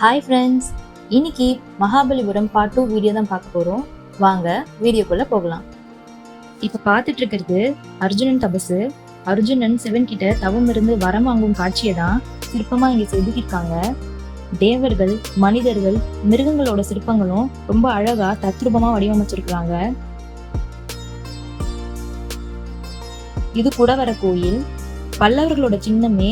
Hi friends, இன்னைக்கு Mahabalipuram part 2 video தான் பார்க்க போகிறோம். வாங்க வீடியோக்குள்ளே போகலாம். இப்போ பார்த்துட்டு இருக்கிறது அர்ஜுனன் தபசு. அர்ஜுனன் சிவன் கிட்ட தவம் இருந்து வரம் வாங்கும் காட்சியை தான் சிற்பமாக இங்கே செதுக்கியிருக்காங்க. தேவர்கள், மனிதர்கள், மிருகங்களோட சிற்பங்களும் ரொம்ப அழகா தத்ரூபமாக வடிவமைச்சிருக்கிறாங்க. இது குடவர கோயில். பல்லவர்களோட சின்னமே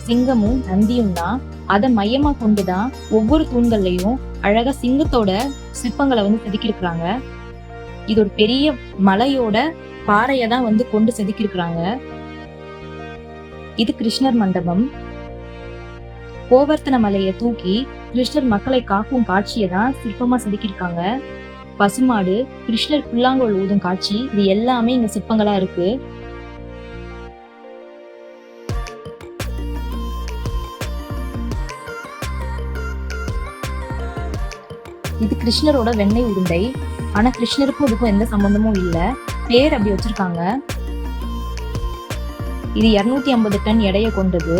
சிங்கமும் நந்தியும் தான். அதை மையமா கொண்டுதான் ஒவ்வொரு தூண்கள்லயும் அழகா சிங்கத்தோட சிற்பங்களை செதுக்கியிருக்கிறாங்க. இது ஒரு பெரிய மலையோட பாறையை தான் கொண்டு செதுக்கியிருக்கிறாங்க. இது கிருஷ்ணர் மண்டபம். கோவர்த்தன மலையை தூக்கி கிருஷ்ணர் மக்களை காக்கும் காட்சியை தான் சிற்பமா செதுக்கியிருக்காங்க. பசுமாடு, கிருஷ்ணர் புல்லாங்குழல் ஊதும் காட்சி, இது எல்லாமே இங்க சிற்பங்களா இருக்கு. இது கிருஷ்ணரோட வெண்ணெய் உருண்டை. ஆனா கிருஷ்ணருக்கும் இதுக்கும் எந்த சம்பந்தமும் இல்லை, பேர் அப்படி வச்சிருக்காங்க. இது 250 டன் எடையை கொண்டது.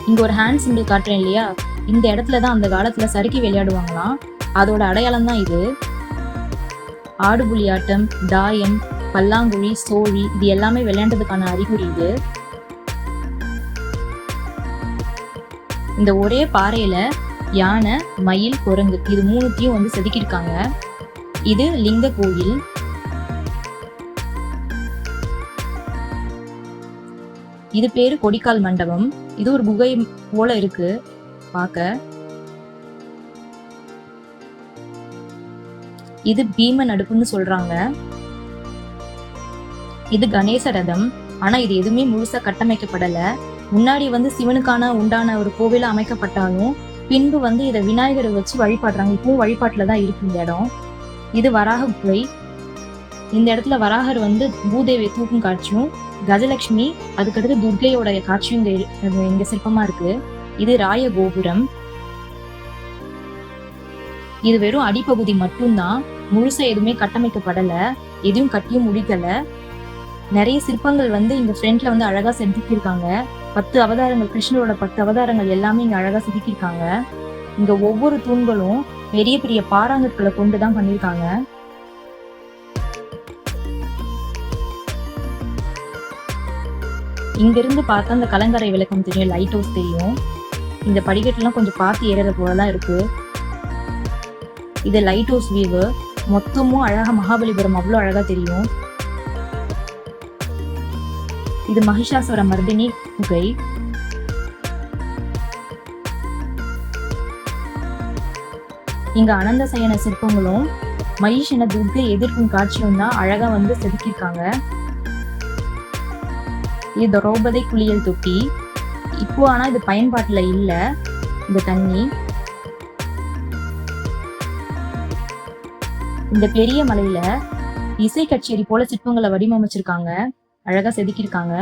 இங்க ஒரு ஹேண்ட் சிம்பிள் காட்டுறேன் இல்லையா, இந்த இடத்துலதான் அந்த காலத்துல சறுக்கி விளையாடுவாங்களாம். அதோட அடையாளம் தான் இது. ஆடுபுலி ஆட்டம், தாயம், பல்லாங்குழி, சோழி, இது எல்லாமே விளையாண்டதுக்கான அறிகுறி இது. இந்த ஒரே பாறையில யானை, மயில், குரங்கு, இது மூணுத்தையும் செதுக்கியிருக்காங்க. இது லிங்க கோயில். இது பேரு கொடிக்கால் மண்டபம். இது ஒரு குகை போல இருக்கு பார்க்க. இது பீமன் அடுப்புன்னு சொல்றாங்க. இது கணேச ரதம். ஆனா இது எதுவுமே முழுசா கட்டமைக்கப்படல. முன்னாடி சிவனுக்கான உண்டான ஒரு கோவில அமைக்கப்பட்டாலும் பின்பு இதை விநாயகரை வச்சு வழிபாடுறாங்க. இப்பவும் வழிபாட்டுல தான் இருக்கு இந்த இடம். இது வராக குகை. இந்த இடத்துல வராகர் பூதேவியை தூக்கும் காட்சியும், கஜலட்சுமி, அதுக்கடுத்து துர்கையோட காட்சியும் இங்க சிற்பமா இருக்கு. இது ராய கோபுரம். இது வெறும் அடிப்பகுதி மட்டும்தான், முழுசா எதுவுமே கட்டமைக்கப்படல, எதுவும் கட்டியும் முடிக்கல. நிறைய சிற்பங்கள் இங்க ஃப்ரண்ட்ல அழகா செதுக்கியிருக்காங்க. 10 அவதாரங்கள், கிருஷ்ணரோட 10 அவதாரங்கள் எல்லாமே இங்க அழகா செதுக்கியிருக்காங்க. இங்க ஒவ்வொரு தூண்களும் பெரிய பெரிய பாறாங்கற்களை கொண்டுதான் பண்ணிருக்காங்க. இங்க இருந்து பார்த்தா அந்த கலங்கரை விளக்கம் தெரியும், லைட் ஹவுஸ் தெரியும். இந்த படிக்கட்டுலாம் கொஞ்சம் பார்த்து ஏறுற போலதான் இருக்கு. இது லைட் ஹவுஸ் வியூ. மொத்தமும் அழகா மகாபலிபுரம் அவ்வளவு அழகா தெரியும். இது மகிஷாசுர மர்தினி குகை. இங்க அனந்த சயன சிற்பங்களும் மகிஷன துர்க்கை எதிர்க்கும் காட்சியும் தான் அழகா செதுக்கியிருக்காங்க. இது திரௌபதி குளியல் தொட்டி. இப்போ ஆனா இது பயன்பாட்டுல இல்ல இந்த தண்ணி. இந்த பெரிய மலையில இசை கச்சேரி போல சிற்பங்களை வடிவமைச்சிருக்காங்க, அழகா செதுக்கியிருக்காங்க.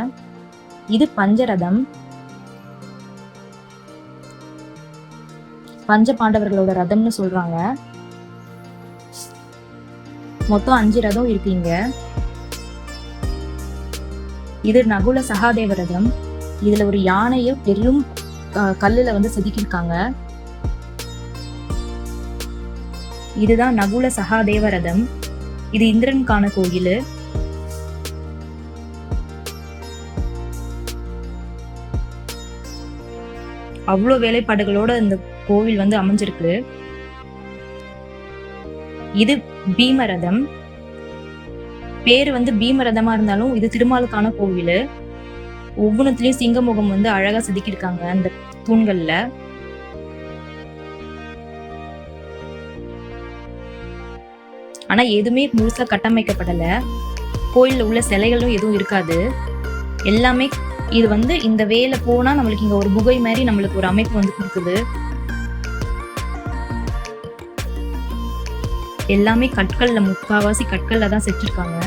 இது பஞ்சரதம். பஞ்ச பாண்டவர்களோட ரதம்னு சொல்றாங்க. மொத்தம் 5 ரதம் இருக்கு இங்க. இது நகுல சகாதேவ ரதம். இதுல ஒரு யானைய பெரும் கல்லுல செதுக்கியிருக்காங்க. இதுதான் நகுல சகாதேவ ரதம். இது இந்திரனுக்கான கோயில். அவ்வளோ வேலைப்பாடுகளோட இந்த கோவில் அமைஞ்சிருக்கு. இது பீமரதம். பேரு பீமரதமா இருந்தாலும் இது திருமாலுக்கான கோவில். ஒவ்வொன்றுலயும் சிங்கமுகம் அழகா செதுக்கியிருக்காங்க அந்த தூண்கள்ல. ஆனா எதுவுமே முழுசா கட்டமைக்கப்படல. கோயில்ல உள்ள சிலைகளும் எதுவும் இருக்காது. எல்லாமே இது இந்த வேலை போனா நம்மளுக்கு இங்க ஒரு குகை மாதிரி நம்மளுக்கு ஒரு அமைப்பு கொடுக்குது. எல்லாமே கற்கள்ல, முக்காவாசி கற்கள்ல தான் செஞ்சிருக்காங்க.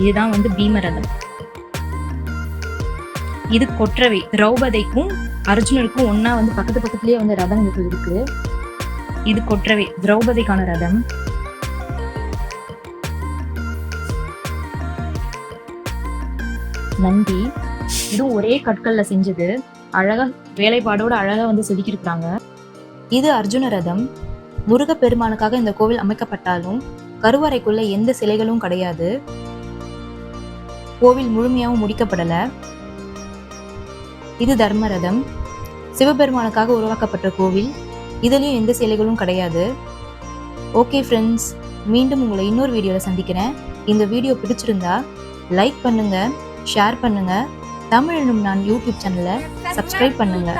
இதுதான் பீமரதம். இது கொற்றவை. திரௌபதிக்கும் அர்ஜுனருக்கும் ஒன்னா பக்கத்து பக்கத்துலயே ரதங்கள் இருக்கு. இது கொற்றவை திரௌபதிக்கான ரதம். நந்தி, இதுவும் ஒரே கற்கள்ல செஞ்சது. அழகா வேலைப்பாடோட அழகா வந்து செதுக்கியிருக்காங்க. இது அர்ஜுன ரதம். முருகப்பெருமானுக்காக இந்த கோவில் அமைக்கப்பட்டாலும் கருவறைக்குள்ள எந்த சிலைகளும் கிடையாது. கோவில் முழுமையாகவும் முடிக்கப்படல. இது தர்ம ரதம். சிவபெருமானுக்காக உருவாக்கப்பட்ட கோவில். இதுலயும் எந்த சிலைகளும் கிடையாது. ஓகே ஃப்ரெண்ட்ஸ், மீண்டும் உங்களை இன்னொரு வீடியோவில் சந்திக்கிறேன். இந்த வீடியோ பிடிச்சிருந்தா லைக் பண்ணுங்க, ஷேர் பண்ணுங்க. தமிழ் எனும் நான் யூடியூப் சேனலை சப்ஸ்கிரைப் பண்ணுங்க.